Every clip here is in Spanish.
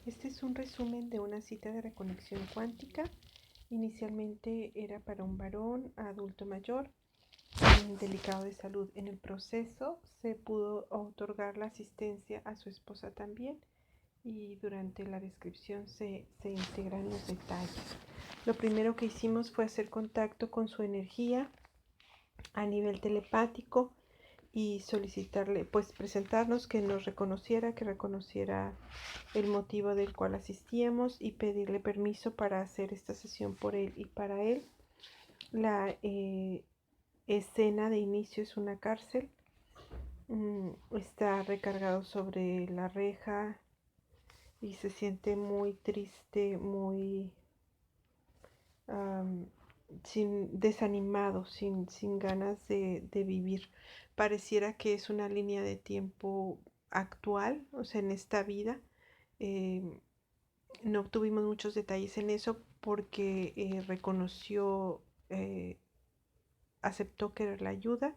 Este es un resumen de una cita de reconexión cuántica. Inicialmente era para un varón adulto mayor, delicado de salud. En el proceso se pudo otorgar la asistencia a su esposa también, y durante la descripción se integran los detalles. Lo primero que hicimos fue hacer contacto con su energía a nivel telepático y solicitarle, pues presentarnos, que nos reconociera, que reconociera el motivo del cual asistíamos y pedirle permiso para hacer esta sesión por él y para él. La escena de inicio es una cárcel. Está recargado sobre la reja y se siente muy triste, muy desanimado, sin ganas de vivir. Pareciera que es una línea de tiempo actual, o sea, en esta vida. Eh, no obtuvimos muchos detalles en eso porque reconoció, aceptó querer la ayuda.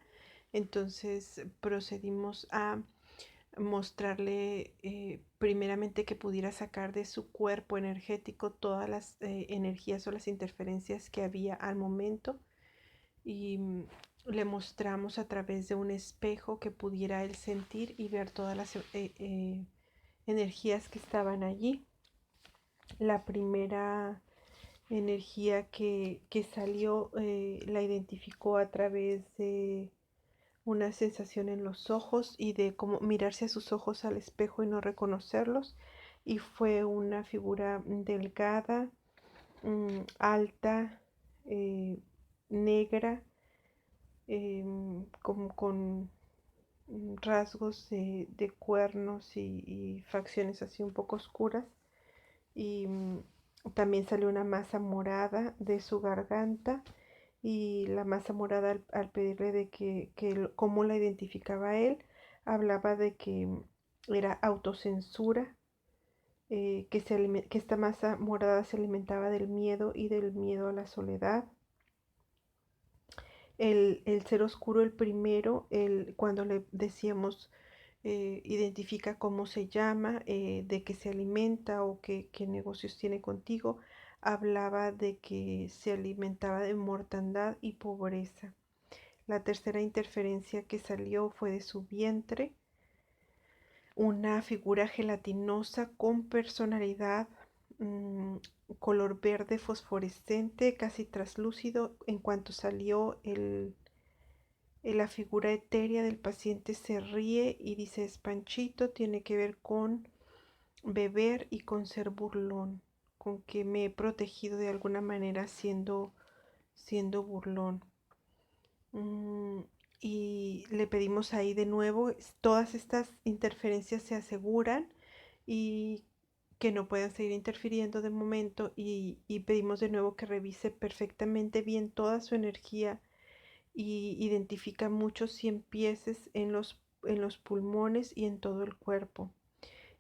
Entonces procedimos a mostrarle primeramente que pudiera sacar de su cuerpo energético todas las energías o las interferencias que había al momento, y le mostramos a través de un espejo que pudiera él sentir y ver todas las energías que estaban allí. La primera energía que salió la identificó a través de una sensación en los ojos y de como mirarse a sus ojos al espejo y no reconocerlos. Y fue una figura delgada, alta, negra, como con rasgos de cuernos y facciones así un poco oscuras. Y también salió una masa morada de su garganta, y la masa morada, al pedirle de que cómo la identificaba él, hablaba de que era autocensura, que esta masa morada se alimentaba del miedo y del miedo a la soledad. El ser oscuro, el primero, cuando le decíamos identifica cómo se llama, de qué se alimenta o qué negocios tiene contigo, hablaba de que se alimentaba de mortandad y pobreza. La tercera interferencia que salió fue de su vientre, una figura gelatinosa con personalidad, mmm, color verde fosforescente, casi traslúcido. En cuanto salió la figura etérea del paciente, se ríe y dice: es Panchito, tiene que ver con beber y con ser burlón, con que me he protegido de alguna manera siendo burlón. Mm, y le pedimos ahí de nuevo, todas estas interferencias se aseguran y que no puedan seguir interfiriendo de momento, y pedimos de nuevo que revise perfectamente bien toda su energía y identifica muchos 100 pieces en los pulmones y en todo el cuerpo.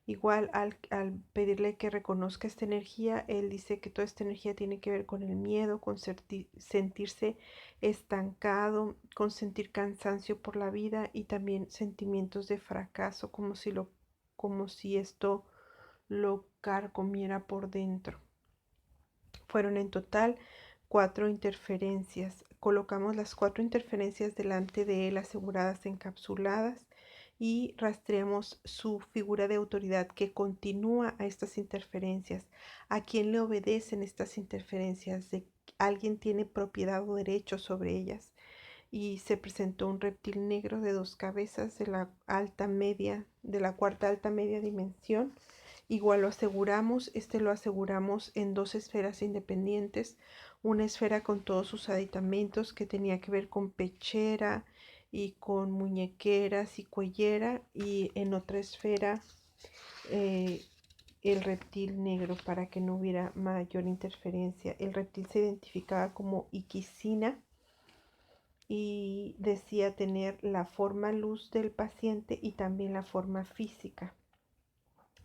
Igual al pedirle que reconozca esta energía, él dice que toda esta energía tiene que ver con el miedo, con sentirse estancado, con sentir cansancio por la vida y también sentimientos de fracaso, como si esto lo carcomiera por dentro. Fueron en total 4 interferencias. Colocamos las 4 interferencias delante de él, aseguradas, encapsuladas, y rastreamos su figura de autoridad que continúa a estas interferencias. ¿A quién le obedecen estas interferencias? ¿Alguien tiene propiedad o derecho sobre ellas? Y se presentó un reptil negro de 2 cabezas de la cuarta alta media dimensión. Igual lo aseguramos en 2 esferas independientes, una esfera con todos sus aditamentos que tenía que ver con pechera y con muñequeras y cuellera, y en otra esfera eh, el reptil negro, para que no hubiera mayor interferencia. El reptil se identificaba como Iquisina y decía tener la forma luz del paciente y también la forma física.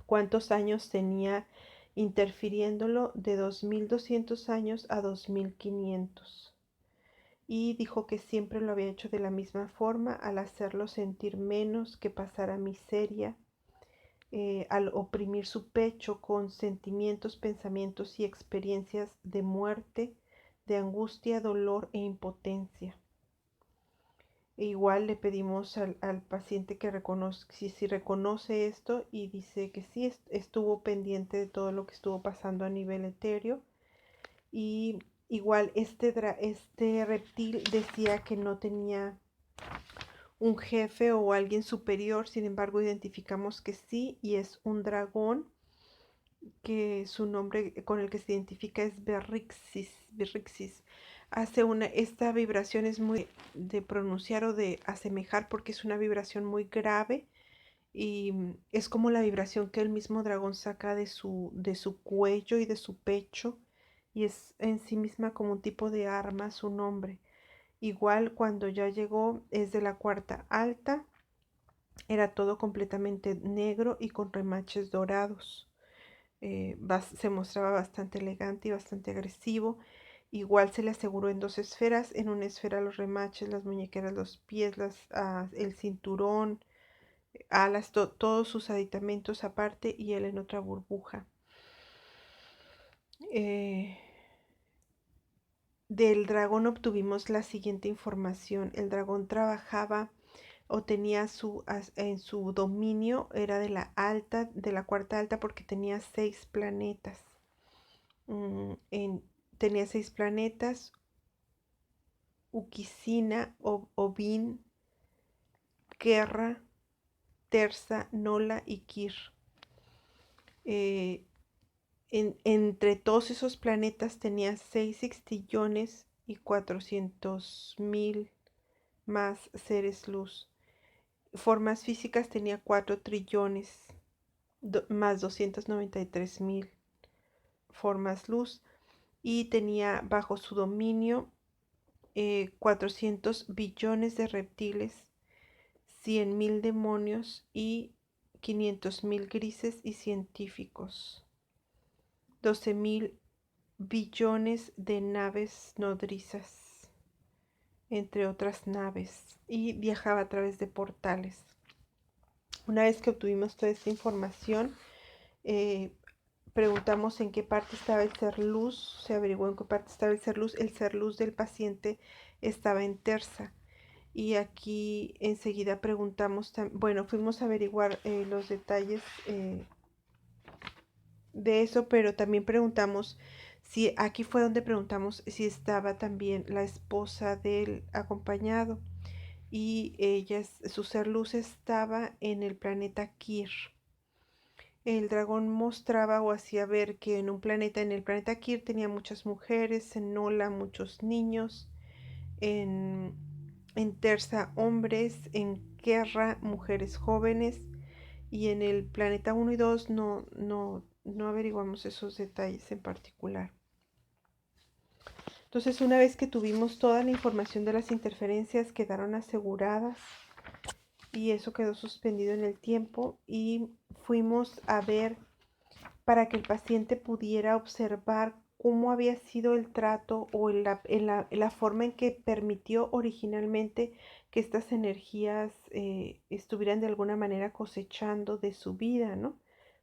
¿Cuántos años tenía interfiriéndolo? De 2200 años a 2500. Y dijo que siempre lo había hecho de la misma forma, al hacerlo sentir menos, que pasara miseria, al oprimir su pecho con sentimientos, pensamientos y experiencias de muerte, de angustia, dolor e impotencia. E igual le pedimos al paciente que reconozca, si reconoce esto y dice que sí estuvo pendiente de todo lo que estuvo pasando a nivel etéreo. Y igual este reptil decía que no tenía un jefe o alguien superior, sin embargo identificamos que sí, y es un dragón que su nombre con el que se identifica es Berrixis. Berrixis. Esta vibración es muy de pronunciar o de asemejar porque es una vibración muy grave y es como la vibración que el mismo dragón saca de su cuello y de su pecho, y es en sí misma como un tipo de arma su nombre. Igual cuando ya llegó es de la cuarta alta, era todo completamente negro y con remaches dorados. Se mostraba bastante elegante y bastante agresivo. Igual se le aseguró en dos esferas, en una esfera los remaches, las muñequeras, los pies, el cinturón, alas, todos sus aditamentos aparte, y él en otra burbuja. Eh, Del dragón obtuvimos la siguiente información. El dragón trabajaba o tenía en su dominio, era de la cuarta alta, porque tenía 6 planetas. Mm, en, Tenía 6 planetas: Ukisina, Ovin, Kerra, Terza, Nola y Kir. Eh, Entre todos esos planetas tenía 6 sextillones y 400.000 más seres luz. Formas físicas tenía 4 trillones más 293.000 formas luz, y tenía bajo su dominio 400 billones de reptiles, 100.000 demonios y 500.000 grises y científicos, 12.000 billones de naves nodrizas, entre otras naves, y viajaba a través de portales. Una vez que obtuvimos toda esta información, eh, preguntamos en qué parte estaba el ser luz, se averiguó en qué parte estaba el ser luz del paciente estaba en Terza. Y aquí enseguida preguntamos, bueno, fuimos a averiguar los detalles de eso, pero también preguntamos si, aquí fue donde preguntamos si estaba también la esposa del acompañado, y su ser luz estaba en el planeta Kir. El dragón mostraba o hacía ver que en el planeta Kir tenía muchas mujeres, en Nola muchos niños, en, en Terza hombres, en Kerra mujeres jóvenes, y en el planeta 1 y 2 no averiguamos esos detalles en particular. Entonces, una vez que tuvimos toda la información de las interferencias, quedaron aseguradas y eso quedó suspendido en el tiempo, y fuimos a ver para que el paciente pudiera observar cómo había sido el trato o la forma en que permitió originalmente que estas energías estuvieran de alguna manera cosechando de su vida, ¿no?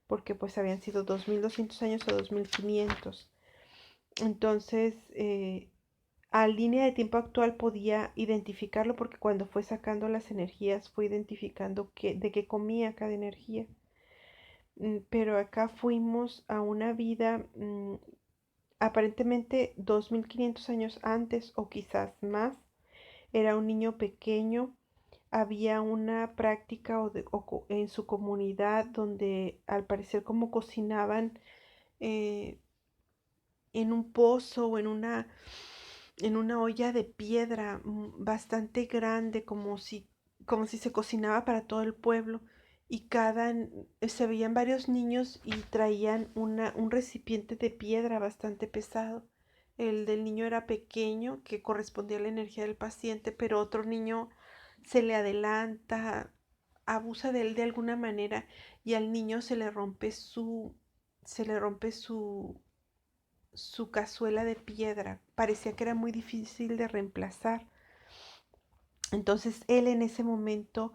Porque pues habían sido 2.200 años o 2.500. Entonces, a línea de tiempo actual podía identificarlo, porque cuando fue sacando las energías fue identificando de qué comía cada energía. Pero acá fuimos a una vida aparentemente 2.500 años antes o quizás más. Era un niño pequeño. Había una práctica en su comunidad donde al parecer como cocinaban eh, en un pozo o en una olla de piedra bastante grande, como si se cocinaba para todo el pueblo. Y se veían varios niños y traían un recipiente de piedra bastante pesado. El del niño era pequeño, que correspondía a la energía del paciente, pero otro niño se le adelanta, abusa de él de alguna manera, y al niño se le rompe su cazuela de piedra. Parecía que era muy difícil de reemplazar. Entonces él en ese momento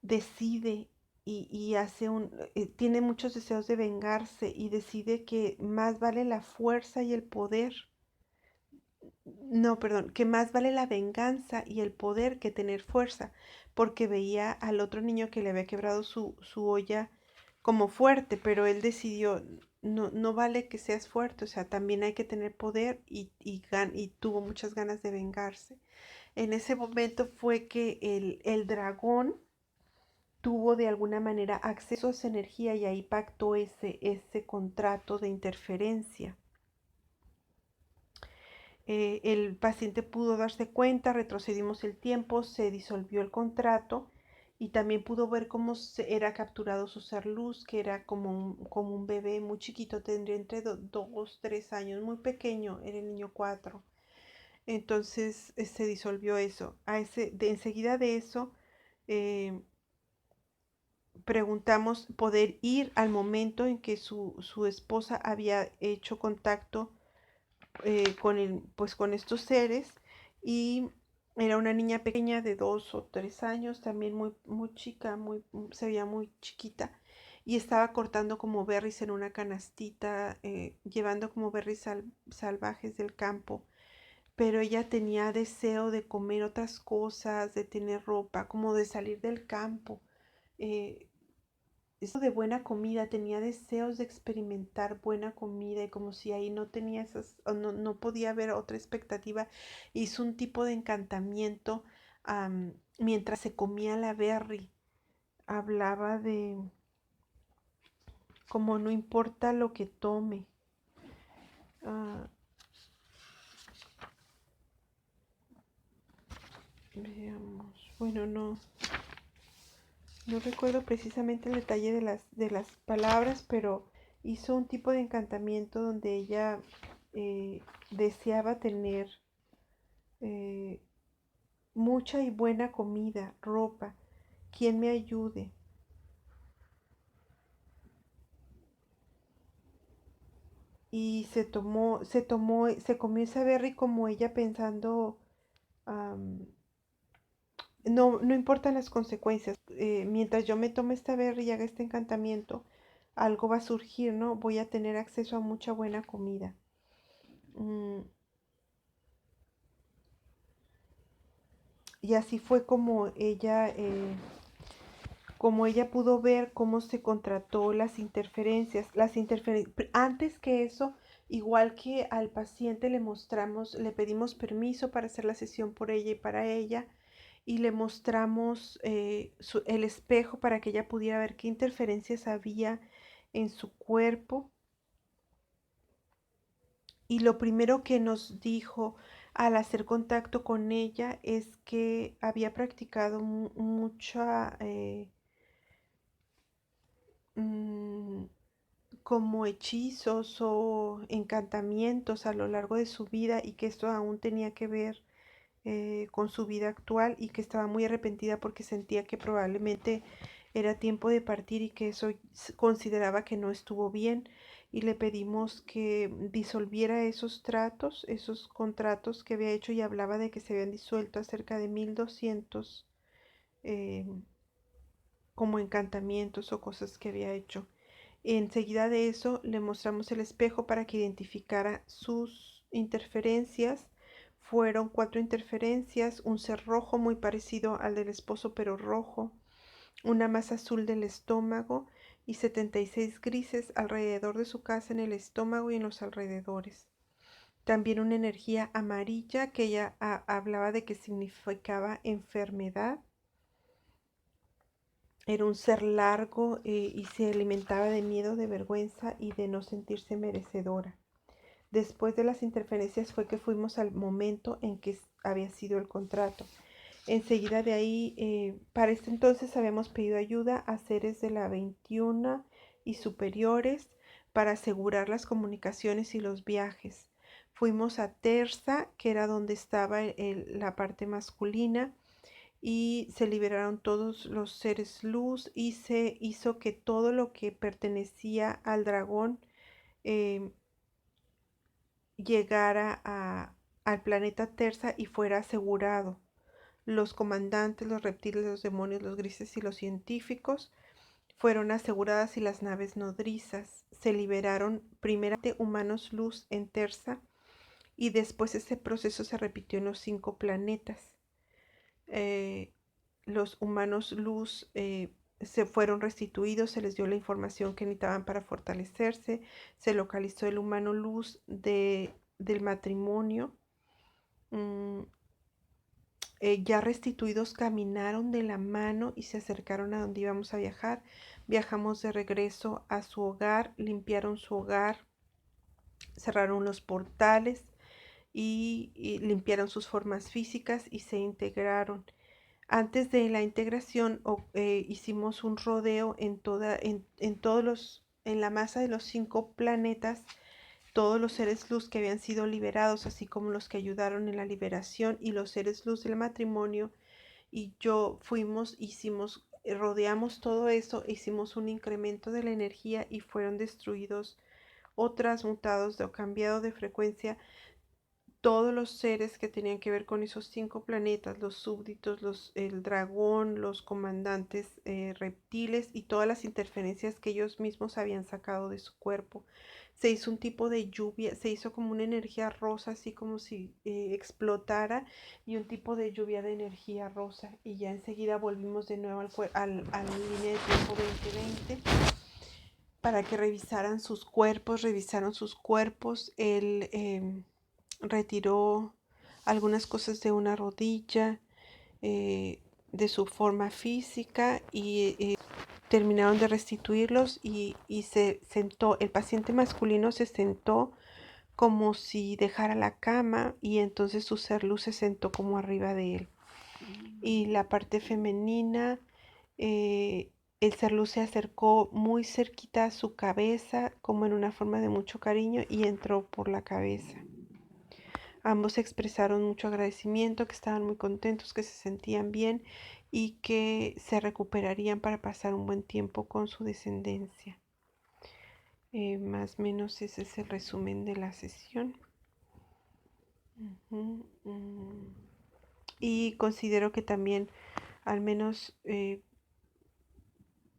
decide y hace tiene muchos deseos de vengarse y decide que más vale la fuerza y el poder, no, perdón, que más vale la venganza y el poder que tener fuerza, porque veía al otro niño que le había quebrado su olla como fuerte, pero él decidió, no, no vale que seas fuerte, o sea, también hay que tener poder y tuvo muchas ganas de vengarse. En ese momento fue que el dragón tuvo de alguna manera acceso a esa energía y ahí pactó ese contrato de interferencia. El paciente pudo darse cuenta, retrocedimos el tiempo, se disolvió el contrato y también pudo ver cómo era capturado su ser luz, que era como un bebé muy chiquito, tendría entre 2, 3 años, muy pequeño, era el niño 4. Entonces se disolvió eso. Enseguida de eso, eh, preguntamos poder ir al momento en que su esposa había hecho contacto pues con estos seres y era una niña pequeña de 2 o 3 años, también muy, muy chica, se veía muy chiquita y estaba cortando como berries en una canastita, llevando como berries salvajes del campo, pero ella tenía deseo de comer otras cosas, de tener ropa, como de salir del campo. Eh, Eso de buena comida, tenía deseos de experimentar buena comida y como si ahí no tenía esas, o no, no podía haber otra expectativa, hizo un tipo de encantamiento mientras se comía la berry. Hablaba de como no importa lo que tome. Ah, Veamos, bueno, no recuerdo precisamente el detalle de las palabras, pero hizo un tipo de encantamiento donde ella deseaba tener eh, mucha y buena comida, ropa, quien me ayude. Y se comió esa berry como ella pensando, am, no, no importan las consecuencias, mientras yo me tome esta berry y haga este encantamiento, algo va a surgir, ¿no? Voy a tener acceso a mucha buena comida. Mm, y así fue como ella pudo ver cómo se contrató las interferencias. Antes que eso, igual que al paciente le pedimos permiso para hacer la sesión por ella y para ella, y le mostramos el espejo para que ella pudiera ver qué interferencias había en su cuerpo. Y lo primero que nos dijo al hacer contacto con ella es que había practicado mucha mm, como hechizos o encantamientos a lo largo de su vida y que esto aún tenía que ver con su vida actual y que estaba muy arrepentida porque sentía que probablemente era tiempo de partir y que eso consideraba que no estuvo bien y le pedimos que disolviera esos tratos, esos contratos que había hecho y hablaba de que se habían disuelto a cerca de 1200 eh, como encantamientos o cosas que había hecho. Enseguida de eso le mostramos el espejo para que identificara sus interferencias. Fueron 4 interferencias, un ser rojo muy parecido al del esposo pero rojo, una masa azul del estómago y 76 grises alrededor de su casa en el estómago y en los alrededores. También una energía amarilla que ella hablaba de que significaba enfermedad. Era un ser largo y se alimentaba de miedo, de vergüenza y de no sentirse merecedora. Después de las interferencias fue que fuimos al momento en que había sido el contrato. Enseguida de ahí, para este entonces habíamos pedido ayuda a seres de la 21 y superiores para asegurar las comunicaciones y los viajes. Fuimos a Terza, que era donde estaba la parte masculina, y se liberaron todos los seres luz y se hizo que todo lo que pertenecía al dragón eh, llegara al planeta Terza y fuera asegurado. Los comandantes, los reptiles, los demonios, los grises y los científicos fueron aseguradas y las naves nodrizas. Se liberaron primeramente humanos luz en Terza y después ese proceso se repitió en los 5 planetas. Eh, los humanos luz se fueron restituidos, se les dio la información que necesitaban para fortalecerse, se localizó el humano luz del matrimonio. Mm, ya restituidos caminaron de la mano y se acercaron a donde íbamos a viajar. Viajamos de regreso a su hogar, limpiaron su hogar, cerraron los portales y limpiaron sus formas físicas y se integraron. Antes de la integración hicimos un rodeo en la masa de los 5 planetas, todos los seres luz que habían sido liberados, así como los que ayudaron en la liberación y los seres luz del matrimonio, y yo rodeamos todo eso, hicimos un incremento de la energía y fueron destruidos o transmutados o cambiado de frecuencia todos los seres que tenían que ver con esos 5 planetas, los súbditos, el dragón, los comandantes reptiles y todas las interferencias que ellos mismos habían sacado de su cuerpo. Se hizo un tipo de lluvia, se hizo como una energía rosa, así como si explotara, y un tipo de lluvia de energía rosa. Y ya enseguida volvimos de nuevo a la línea de tiempo 2020 para que revisaran sus cuerpos. Retiró algunas cosas de una rodilla, de su forma física y terminaron de restituirlos y se sentó, el paciente masculino se sentó como si dejara la cama y entonces su ser luz se sentó como arriba de él. Y la parte femenina, eh, el ser luz se acercó muy cerquita a su cabeza, como en una forma de mucho cariño, y entró por la cabeza. Ambos expresaron mucho agradecimiento, que estaban muy contentos, que se sentían bien y que se recuperarían para pasar un buen tiempo con su descendencia. Más o menos ese es el resumen de la sesión. Y considero que también, al menos,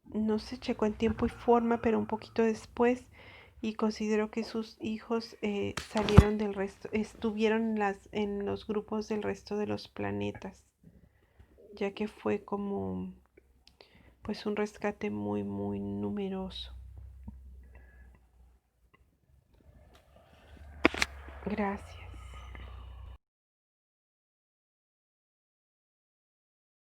no se checó en tiempo y forma, pero un poquito después, y considero que sus hijos salieron del resto, estuvieron en los grupos del resto de los planetas, ya que fue como pues un rescate muy muy numeroso. Gracias.